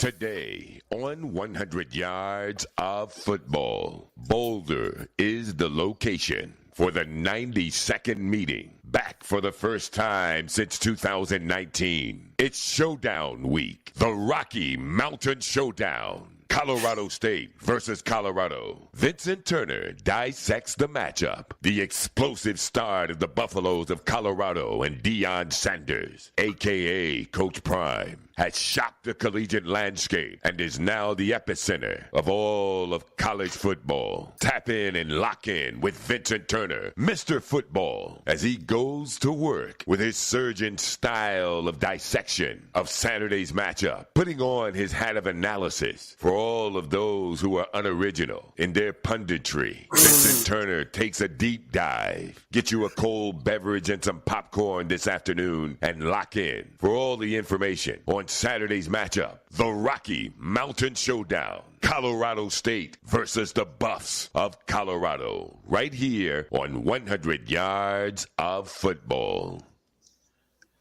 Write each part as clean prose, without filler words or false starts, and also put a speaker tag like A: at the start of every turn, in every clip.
A: Today on 100 Yards of Football, Boulder is the location for the 92nd meeting. Back for the first time since 2019. It's Showdown Week, the Rocky Mountain Showdown. Colorado State versus Colorado. Vincent Turner dissects the matchup. The explosive start of the Buffaloes of Colorado and Deion Sanders, a.k.a. Coach Prime, has shocked the collegiate landscape and is now the epicenter of all of college football. Tap in and lock in with Vincent Turner, Mr. Football, as he goes to work with his surgeon style of dissection of Saturday's matchup, putting on his hat of analysis for all of those who are unoriginal in their punditry. Vincent Turner takes a deep dive. Get you a cold beverage and some popcorn this afternoon and lock in for all the information on Saturday's matchup, the Rocky Mountain Showdown. Colorado State versus the Buffs of Colorado, right here on 100 Yards of Football.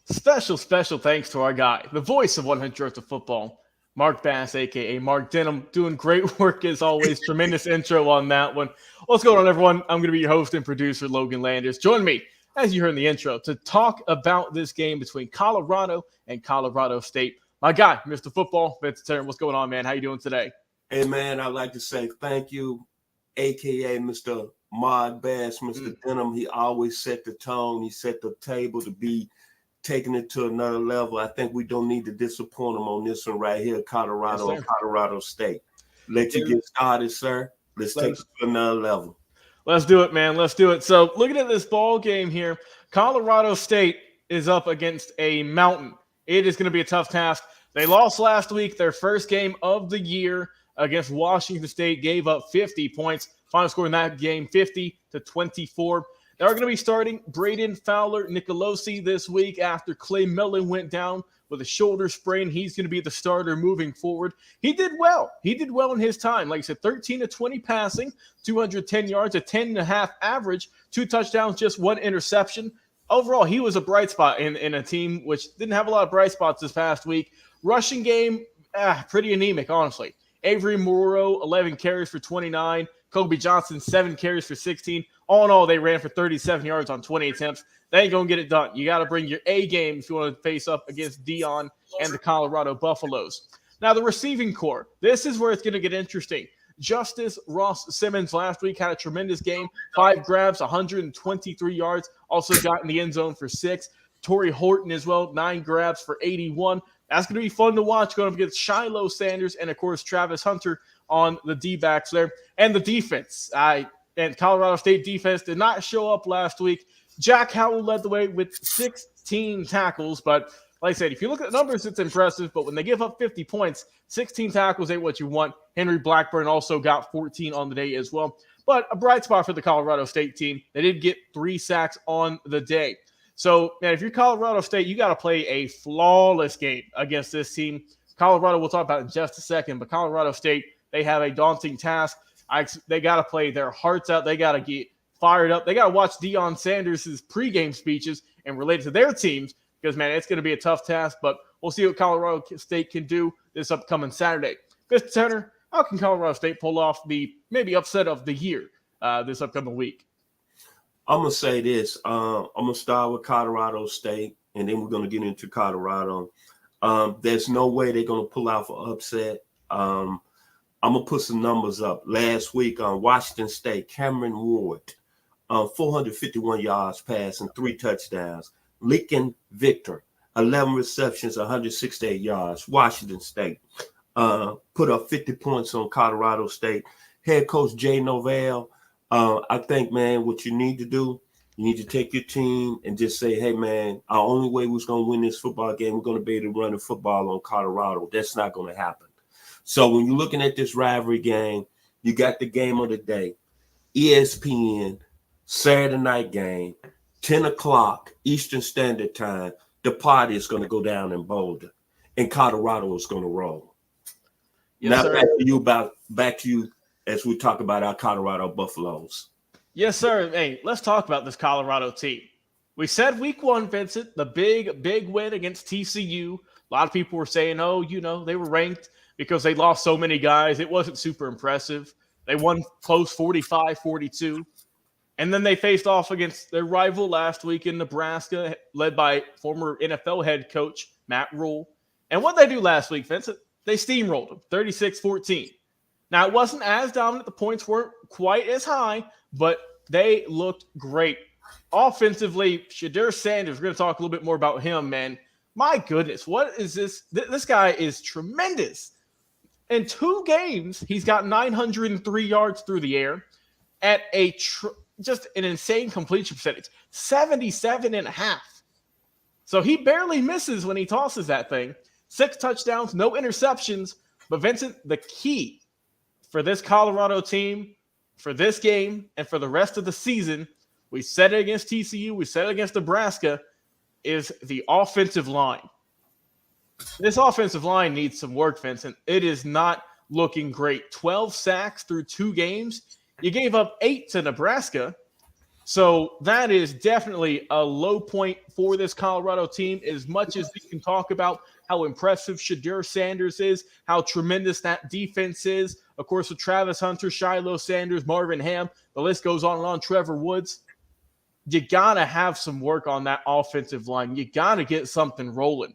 B: Special thanks to our guy, the voice of 100 Yards of Football, Mark Bass, a.k.a. Mark Denham, doing great work as always. Tremendous intro on that one. What's going on, everyone? I'm going to be your host and producer, Logan Landers. Join me, as you heard in the intro, to talk about this game between Colorado and Colorado State. My guy, Mr. Football, Vincent Turner. What's going on, man? How you doing today?
C: Hey, man, I'd like to say thank you, a.k.a. Mr. Mark Bass, Mr. Denham. He always set the tone. He set the table to be taking it to another level. I think we don't need to disappoint him on this one right here, Colorado and Colorado State. Let you get started, sir. Let's take it to another level.
B: Let's do it, man. Let's do it. So looking at this ball game here, Colorado State is up against a mountain. It is going to be a tough task. They lost last week, their first game of the year against Washington State, gave up 50 points. Final score in that game, 50-24. They're going to be starting Braden Fowler-Nicolosi this week after Clay Millen went down with a shoulder sprain. He's going to be the starter moving forward. He did well. He did well in his time. Like I said, 13-20 passing, 210 yards, a 10.5 average, 2 touchdowns, just 1 interception. Overall, he was a bright spot in a team which didn't have a lot of bright spots this past week. Rushing game, pretty anemic, honestly. Avery Morrow, 11 carries for 29. Kobe Johnson, 7 carries for 16. All in all, they ran for 37 yards on 20 attempts. They ain't going to get it done. You got to bring your A game if you want to face up against Deion and the Colorado Buffaloes. Now, the receiving core, this is where it's going to get interesting. Justice Ross Simmons last week had a tremendous game. 5 grabs, 123 yards. Also got in the end zone for 6. Torrey Horton as well, 9 grabs for 81. That's going to be fun to watch going up against Shiloh Sanders and, of course, Travis Hunter on the D-backs there. And the defense. And Colorado State defense did not show up last week. Jack Howell led the way with 16 tackles. But like I said, if you look at the numbers, it's impressive. But when they give up 50 points, 16 tackles ain't what you want. Henry Blackburn also got 14 on the day as well. But a bright spot for the Colorado State team. They did get 3 sacks on the day. So, man, if you're Colorado State, you got to play a flawless game against this team. Colorado, we'll talk about in just a second. But Colorado State, they have a daunting task. They got to play their hearts out. They got to get fired up. They got to watch Deion Sanders' pregame speeches and relate to their teams because, man, it's going to be a tough task. But we'll see what Colorado State can do this upcoming Saturday. Mr. Turner, how can Colorado State pull off the maybe upset of the year this upcoming week?
C: I'm going to say this. I'm going to start with Colorado State, and then we're going to get into Colorado. There's no way they're going to pull out for upset. I'm going to put some numbers up. Last week on Washington State, Cameron Ward, 451 yards passing, 3 touchdowns. Lincoln Victor, 11 receptions, 168 yards. Washington State put up 50 points on Colorado State. Head coach Jay Novell, I think, man, what you need to do, you need to take your team and just say, hey, man, our only way we're going to win this football game, we're going to be able to run the football on Colorado. That's not going to happen. So when you're looking at this rivalry game, you got the game of the day, ESPN, Saturday night game, 10 o'clock Eastern Standard Time. The party is going to go down in Boulder, and Colorado is going to roll.
B: Yes,
C: now
B: sir.
C: Back to you as we talk about our Colorado Buffaloes.
B: Yes, sir. Hey, let's talk about this Colorado team. We said week 1, Vincent, the big win against TCU, A lot of people were saying, oh, they were ranked because they lost so many guys. It wasn't super impressive. They won close 45-42. And then they faced off against their rival last week in Nebraska, led by former NFL head coach Matt Rule. And what they do last week, Vincent, they steamrolled them, 36-14. Now, it wasn't as dominant. The points weren't quite as high, but they looked great. Offensively, Deion Sanders, we're going to talk a little bit more about him, man. My goodness, what is this? This guy is tremendous. In 2 games, he's got 903 yards through the air at just an insane completion percentage, 77.5. So he barely misses when he tosses that thing. 6 touchdowns, no interceptions. But Vincent, the key for this Colorado team, for this game, and for the rest of the season, we said it against TCU, we said it against Nebraska, is the offensive line. This offensive line needs some work, Vincent. It is not looking great. 12 sacks through 2 games. You gave up 8 to Nebraska. So that is definitely a low point for this Colorado team. As much as we can talk about how impressive Deion Sanders is, how tremendous that defense is, of course, with Travis Hunter, Shiloh Sanders, Marvin Ham, the list goes on and on, Trevor Woods. You got to have some work on that offensive line. You got to get something rolling.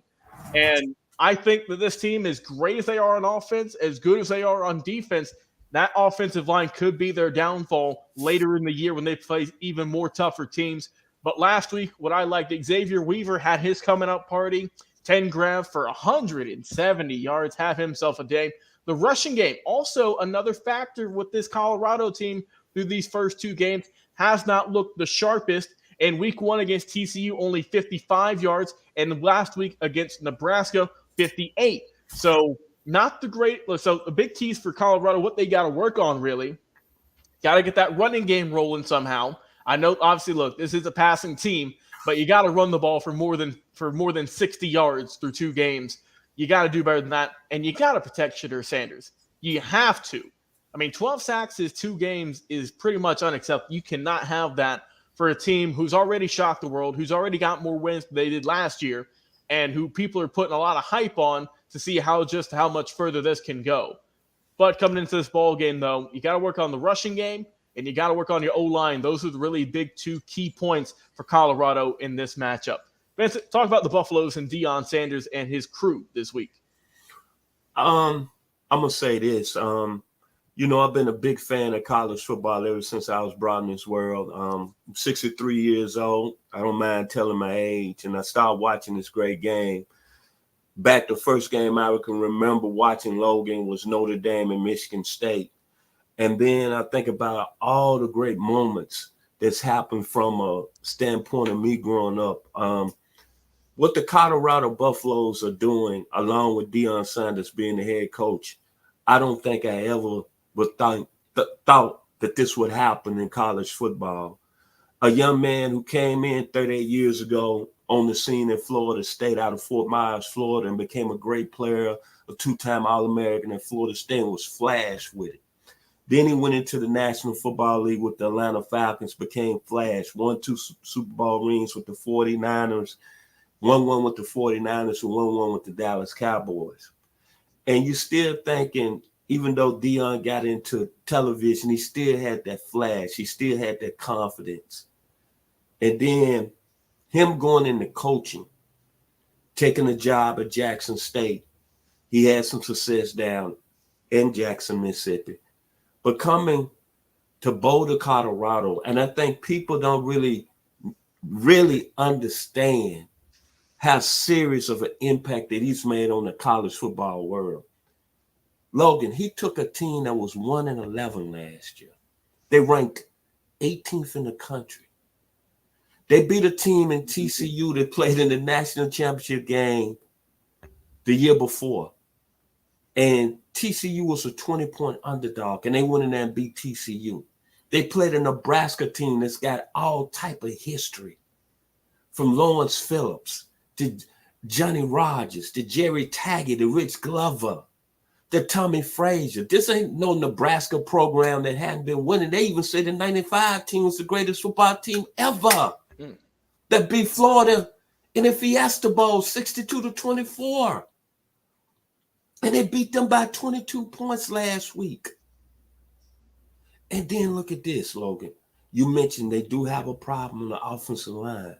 B: And I think that this team, as great as they are on offense, as good as they are on defense, that offensive line could be their downfall later in the year when they play even more tougher teams. But last week, what I liked, Xavier Weaver had his coming up party, 10 grabs for 170 yards, have himself a day. The rushing game, also another factor with this Colorado team through these first 2 games, has not looked the sharpest. In week 1 against TCU, only 55 yards, and last week against Nebraska, 58. So not the great. So the big keys for Colorado, what they got to work on really, got to get that running game rolling somehow. I know, obviously, look, this is a passing team, but you got to run the ball for more than 60 yards through 2 games. You got to do better than that, and you got to protect Deion Sanders. You have to. I mean, 12 sacks in 2 games is pretty much unacceptable. You cannot have that for a team who's already shocked the world, who's already got more wins than they did last year, and who people are putting a lot of hype on to see how much further this can go. But coming into this ball game, though, you got to work on the rushing game, and you got to work on your O-line. Those are the really big 2 key points for Colorado in this matchup. Vincent, talk about the Buffaloes and Deion Sanders and his crew this week.
C: I'm going to say this. I've been a big fan of college football ever since I was brought in this world. I'm 63 years old. I don't mind telling my age. And I started watching this great game. Back the first game I can remember watching, Logan, was Notre Dame and Michigan State. And then I think about all the great moments that's happened from a standpoint of me growing up. What the Colorado Buffaloes are doing, along with Deion Sanders being the head coach, I don't think I ever would thought that this would happen in college football. A young man who came in 38 years ago on the scene in Florida State out of Fort Myers, Florida, and became a great player, a 2-time All-American at Florida State, and was flash with it. Then he went into the National Football League with the Atlanta Falcons, became flash, won 2 Super Bowl rings with the 49ers, won 1 with the 49ers, and won 1 with the Dallas Cowboys. And you're still thinking, even though Deion got into television, he still had that flash. He still had that confidence. And then him going into coaching, taking a job at Jackson State, he had some success down in Jackson, Mississippi. But coming to Boulder, Colorado, and I think people don't really understand how serious of an impact that he's made on the college football world. Logan, he took a team that was 1-11 last year. They ranked 18th in the country. They beat a team in TCU that played in the national championship game the year before. And TCU was a 20-point underdog, and they went in there and beat TCU. They played a Nebraska team that's got all type of history, from Lawrence Phillips to Johnny Rogers to Jerry Taggart to Rich Glover to Tommy Frazier. This ain't no Nebraska program that hadn't been winning. They even say the 95 team was the greatest football team ever. That beat Florida in the Fiesta Bowl, 62-24. And they beat them by 22 points last week. And then look at this, Logan. You mentioned they do have a problem on the offensive line,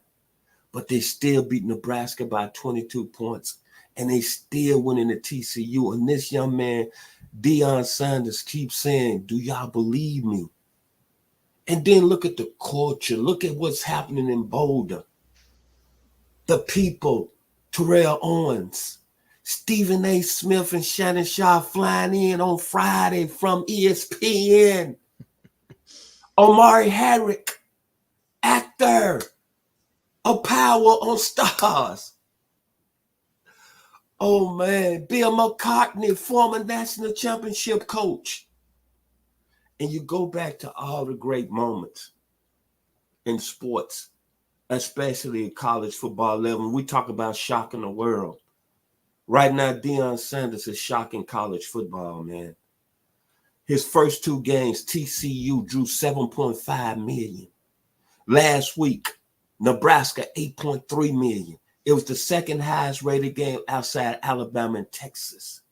C: but they still beat Nebraska by 22 points, and they still winning the TCU. And this young man, Deion Sanders, keeps saying, do y'all believe me? And then look at the culture. Look at what's happening in Boulder. The people, Terrell Owens, Stephen A. Smith, and Shannon Sharp flying in on Friday from ESPN. Omari Herrick, actor of Power on Stars. Oh, man. Bill McCartney, former national championship coach. And you go back to all the great moments in sports, especially college football level. We talk about shocking the world. Right now, Deion Sanders is shocking college football, man. His first two games, TCU drew 7.5 million. Last week, Nebraska, 8.3 million. It was the second highest rated game outside Alabama and Texas.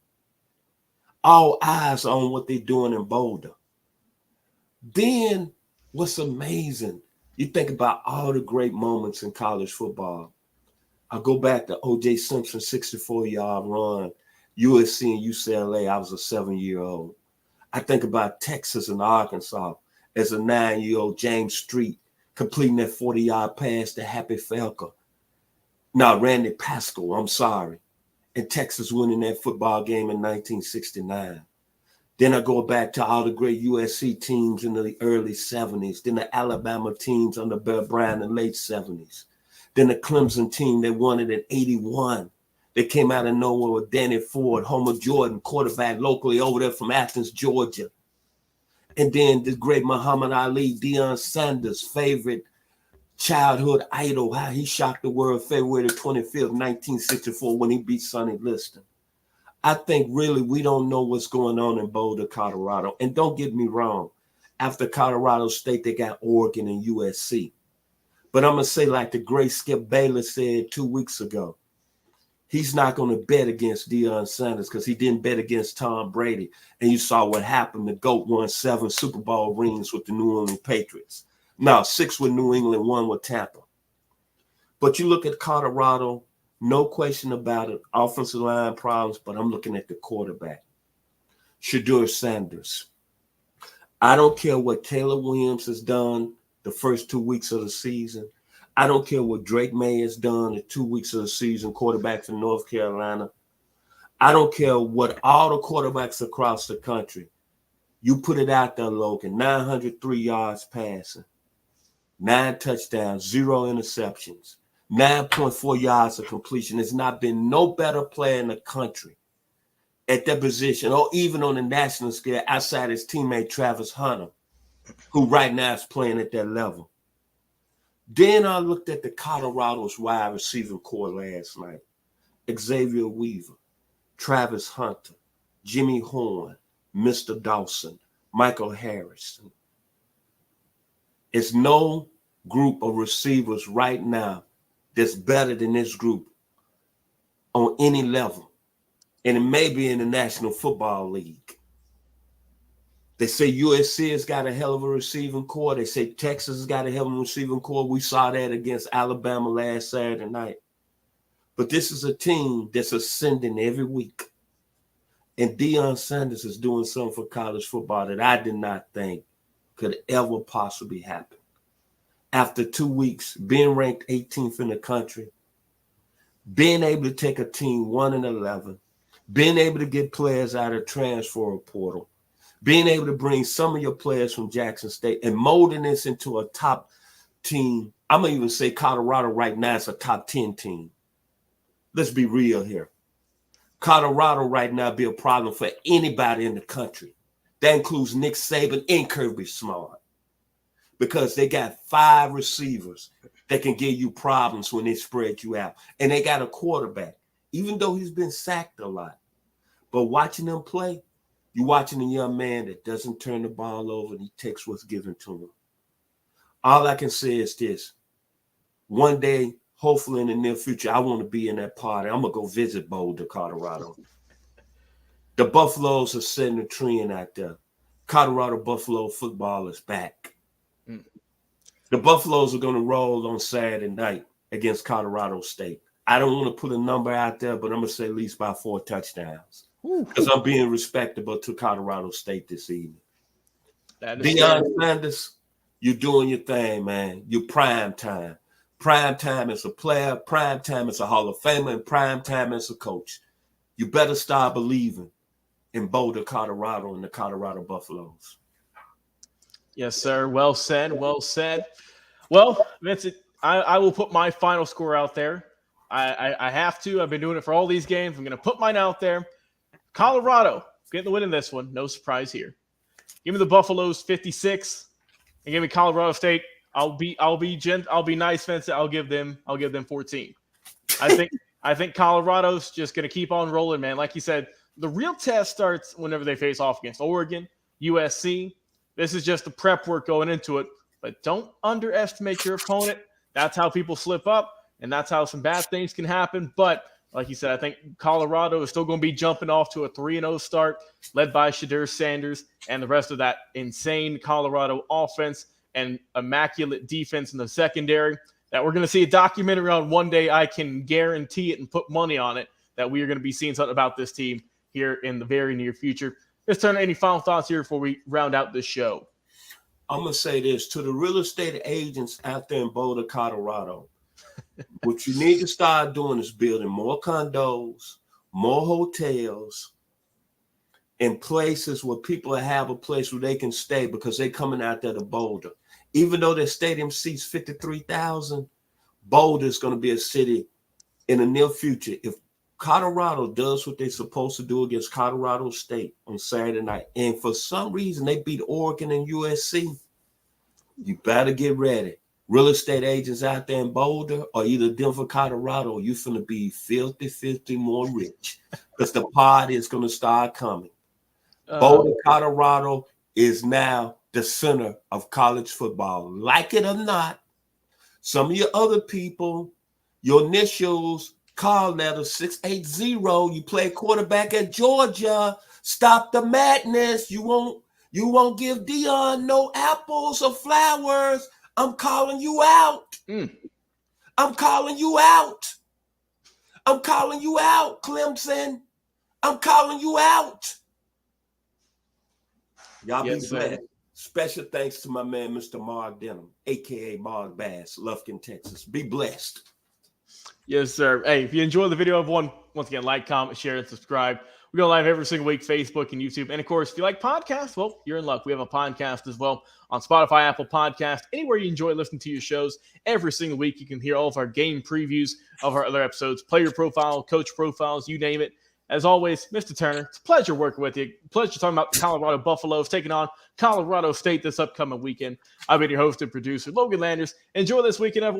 C: All eyes on what they're doing in Boulder. Then what's amazing, you think about all the great moments in college football. I go back to O.J. Simpson's 64-yard run, USC and UCLA. I was a 7-year-old. I think about Texas and Arkansas as a 9-year-old, James Street completing that 40-yard pass to Happy Felker. No, Randy Pascal, I'm sorry. And Texas winning that football game in 1969. Then I go back to all the great USC teams in the early 70s. Then the Alabama teams under Bear Bryant in the late 70s. Then the Clemson team, they won it in 81. They came out of nowhere with Danny Ford, Homer Jordan, quarterback locally over there from Athens, Georgia. And then the great Muhammad Ali, Deion Sanders' favorite childhood idol, how he shocked the world February the 25th, 1964, when he beat Sonny Liston. I think really we don't know what's going on in Boulder, Colorado. And don't get me wrong, after Colorado State, they got Oregon and USC. But I'm going to say like the great Skip Bayless said 2 weeks ago, he's not going to bet against Deion Sanders because he didn't bet against Tom Brady. And you saw what happened. The GOAT won 7 Super Bowl rings with the New England Patriots. Now, 6 with New England, 1 with Tampa. But you look at Colorado, no question about it, offensive line problems, but I'm looking at the quarterback, Shedeur Sanders. I don't care what Taylor Williams has done the first 2 weeks of the season. I don't care what Drake May has done the 2 weeks of the season, quarterback from North Carolina. I don't care what all the quarterbacks across the country. You put it out there, Logan, 903 yards passing, 9 touchdowns, 0 interceptions, 9.4 yards of completion. There's not been no better player in the country at that position or even on the national scale outside his teammate Travis Hunter, who right now is playing at that level. Then I looked at the Colorado's wide receiving core last night. Xavier Weaver, Travis Hunter, Jimmy Horn, Mr. Dawson, Michael Harrison. It's no group of receivers right now that's better than this group on any level. And it may be in the National Football League. They say USC has got a hell of a receiving core. They say Texas has got a hell of a receiving core. We saw that against Alabama last Saturday night. But this is a team that's ascending every week. And Deion Sanders is doing something for college football that I did not think could ever possibly happen. After 2 weeks, being ranked 18th in the country, being able to take a team 1-11, being able to get players out of transfer portal, being able to bring some of your players from Jackson State and molding this into a top team. I'm going to even say Colorado right now is a top 10 team. Let's be real here. Colorado right now be a problem for anybody in the country. That includes Nick Saban and Kirby Smart, because they got 5 receivers that can give you problems when they spread you out. And they got a quarterback, even though he's been sacked a lot. But watching them play, you're watching a young man that doesn't turn the ball over and he takes what's given to him. All I can say is this. One day, hopefully in the near future, I want to be in that party. I'm going to go visit Boulder, Colorado. The Buffaloes are setting a trend out there. Colorado Buffalo football is back. The Buffaloes are going to roll on Saturday night against Colorado State. I don't want to put a number out there, but I'm going to say at least by 4 touchdowns because I'm being respectable to Colorado State this evening. Deion Sanders, you're doing your thing, man. You're prime time. Prime time as a player, prime time as a Hall of Famer, and prime time as a coach. You better start believing in Boulder, Colorado, and the Colorado Buffaloes.
B: Yes, sir. Well said. Well said. Well, Vincent, I will put my final score out there. I have to. I've been doing it for all these games. I'm going to put mine out there. Colorado getting the win in this one. No surprise here. Give me the Buffaloes 56, and give me Colorado State. I'll be nice, Vincent. I'll give them 14. I think Colorado's just going to keep on rolling, man. Like you said, the real test starts whenever they face off against Oregon, USC. This is just the prep work going into it, but don't underestimate your opponent. That's how people slip up, and that's how some bad things can happen. But like you said, I think Colorado is still going to be jumping off to a 3-0 start, led by Deion Sanders and the rest of that insane Colorado offense and immaculate defense in the secondary that we're going to see a documentary on one day. I can guarantee it and put money on it that we are going to be seeing something about this team here in the very near future. Let's turn to any final thoughts here before we round out this show.
C: I'm going to say this to the real estate agents out there in Boulder, Colorado. What you need to start doing is building more condos, more hotels, and places where people have a place where they can stay because they're coming out there to Boulder. Even though their stadium seats 53,000, Boulder is going to be a city in the near future. If Colorado does what they're supposed to do against Colorado State on Saturday night, and for some reason they beat Oregon and USC, you better get ready. Real estate agents out there in Boulder or either Denver, Colorado, you're going to be filthy more rich because the party is going to start coming. Boulder, Colorado is now the center of college football. Like it or not, some of your other people, your initials, call letter 680, you play quarterback at Georgia. Stop the madness. You won't give Deion no apples or flowers. I'm calling you out. I'm calling you out. I'm calling you out, Clemson. I'm calling you out. Y'all be blessed. Special thanks to my man, Mr. Mark Denham, a.k.a. Mark Bass, Lufkin, Texas. Be blessed.
B: Yes, sir. Hey, if you enjoy the video, everyone, once again, like, comment, share, and subscribe. We go live every single week, Facebook and YouTube. And, of course, if you like podcasts, well, you're in luck. We have a podcast as well on Spotify, Apple Podcasts, anywhere you enjoy listening to your shows. Every single week, you can hear all of our game previews of our other episodes, player profile, coach profiles, you name it. As always, Mr. Turner, it's a pleasure working with you. Pleasure talking about the Colorado Buffaloes taking on Colorado State this upcoming weekend. I've been your host and producer, Logan Landers. Enjoy this weekend, everyone.